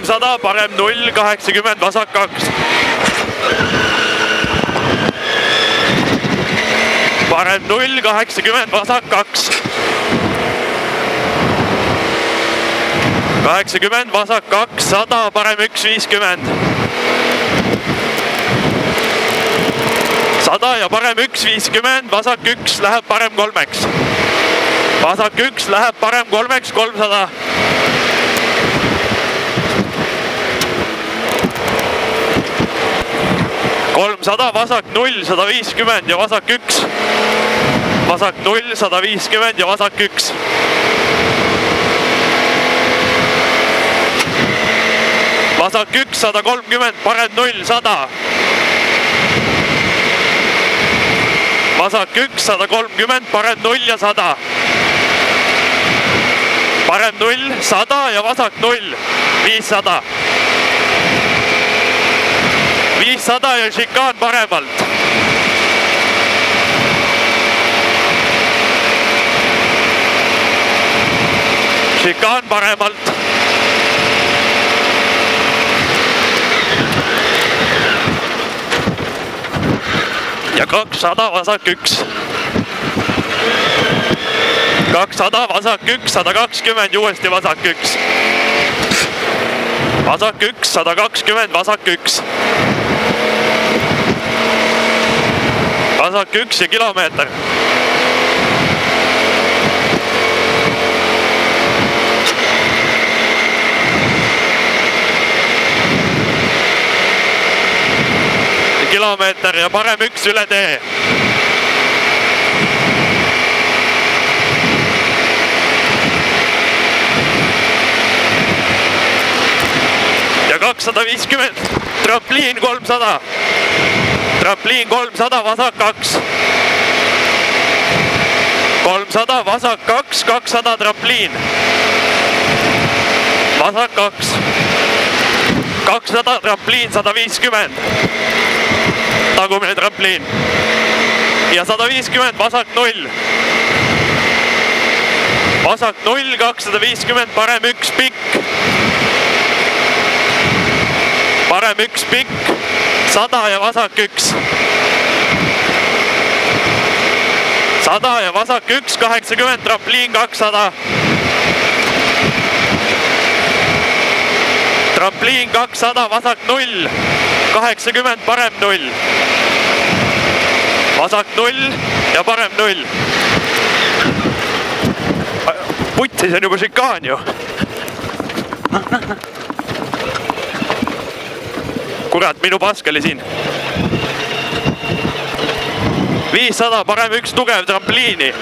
300, parem 0, 80, vasak 2. Parem 0, 80, vasak 2. 80, vasak 2, 100, parem 1, 50. 100 ja parem 1, 50, vasak 1 läheb parem 3-ks. Vasak 1 läheb parem 3-ks, 300. 300, vasak 0, 150 ja vasak 1. Vasak 0, 150 ja vasak 1. Vasak 1, 130, parem 0, 100. Vasak 1, 130, parem 0 ja 100. Parem 0, 100 ja vasak 0, 500. 500 ja šikaan paremalt. Šikaan paremalt. Ja 200, vasak 1. 200, vasak 1, 120, uuesti vasak 1. Vasak 1, 120, vasak 1. Vasak 1 ja kilomeeter. Kilomeeter ja parem 1 üle tee. Ja 250, trampliin 300. Trampliin 300, vasak 2. 300, vasak 2, 200 trampliin. Vasak 2. 200 trampliin, 150. Tagumine trampliin. Ja 150, vasak 0. Vasak 0, 250, parem 1 pikk. Parem 1 pikk, 100 ja vasak 1. 100 ja vasak 1, 80, trampliin 200. Trampliin 200, vasak 0, 80, parem 0. Vasak 0 ja parem 0. Putsi, see on juba šikaan ju. Kurat, minu pask oli siin. 500, parem 1 tugev trampliini.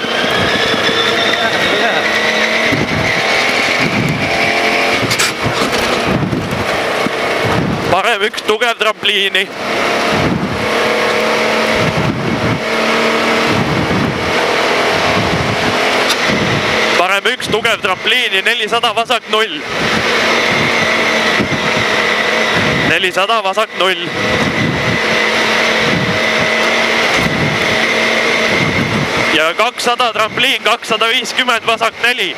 Parem 1 tugev trampliini. Parem 1 tugev trampliini, 400, vasak 0. 400, vasak 0. Ja 200, trampliin 250, vasak 4.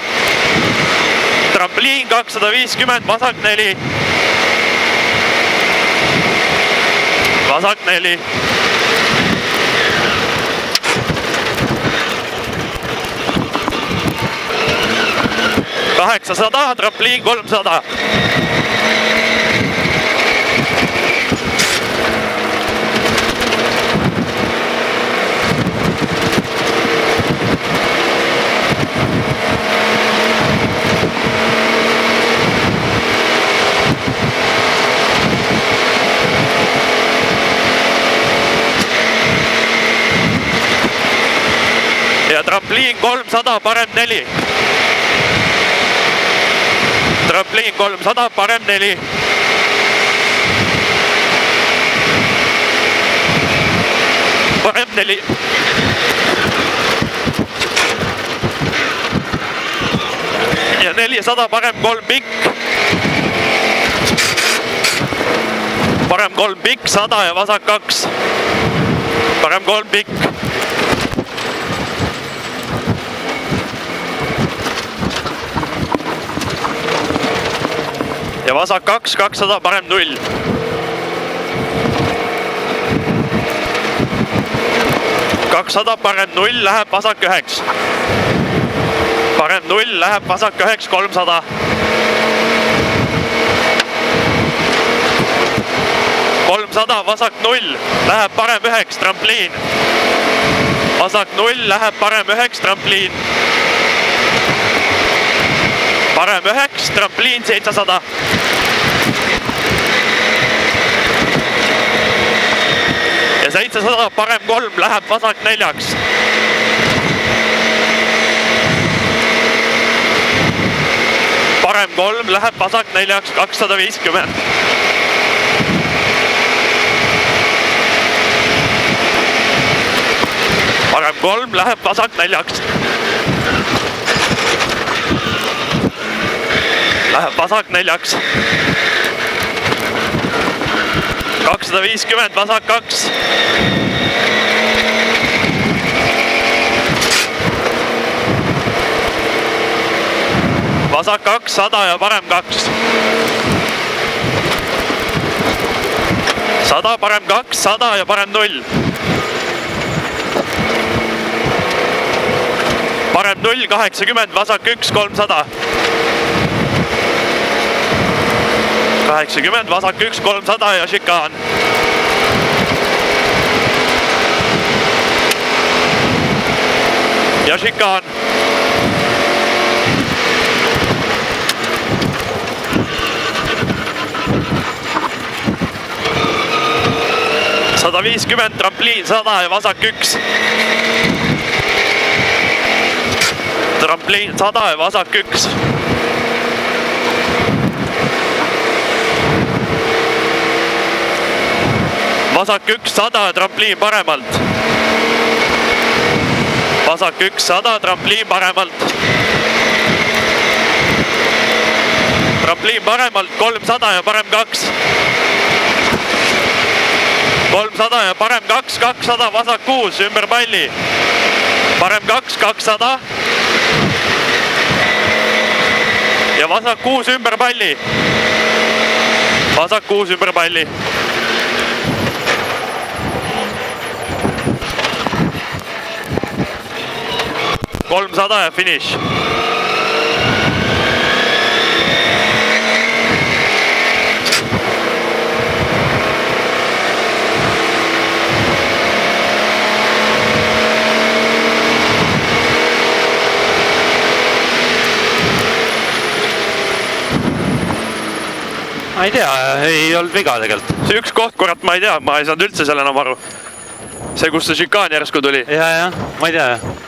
Trampliin 250, vasak 4. Vasak 4. $800, trampliin 300. Ja trampliin 300, parem 4. Trampliin 300, parem 4. Parem 4. Ja 400, parem 3 pikk. Parem 3 pikk, 100 ja vasak 2. Parem 3 pikk. ja vasak 2, 200, parem 0. Parem 0, läheb vasak 9. Parem 0, läheb vasak 9, 300. Vasak 0, läheb parem 9, trampliin. Vasak 0, läheb parem 9, trampliin. Parem 9, trampliin 700. Ja 700, parem 3, läheb vasak 4. Parem 3, läheb vasak 4, 250. Parem 3, läheb vasak 4. Läheb vasak 4. 250, vasak 2. Vasak 2, 100 ja parem 2. 100, parem 2, 100 ja parem 0. Parem 0, 80, vasak 1, 300. 80, vasak 1, 300 ja šikaan. Ja šikaan. ...150, trampliin 100 ja vasak 1. Trampliin 100 ja vasak 1. Vasak 1, 100 ja trampliin paremalt. Vasak 1, 100, trampliin paremalt. Trampliin paremalt, 300 ja parem 2. 300 ja parem 2, 200, vasak 6, ümber palli. Parem 2, 200. Ja vasak 6 ümber palli. Vasak 6 ümber palli. ...300 ja finiš. Ma ei tea, ei olnud viga tegelikult. See üks koht, kurat, ma ei tea, ma ei saanud üldse selle enam aru. See, kus see šikaan järsku tuli. Ja, ma ei tea.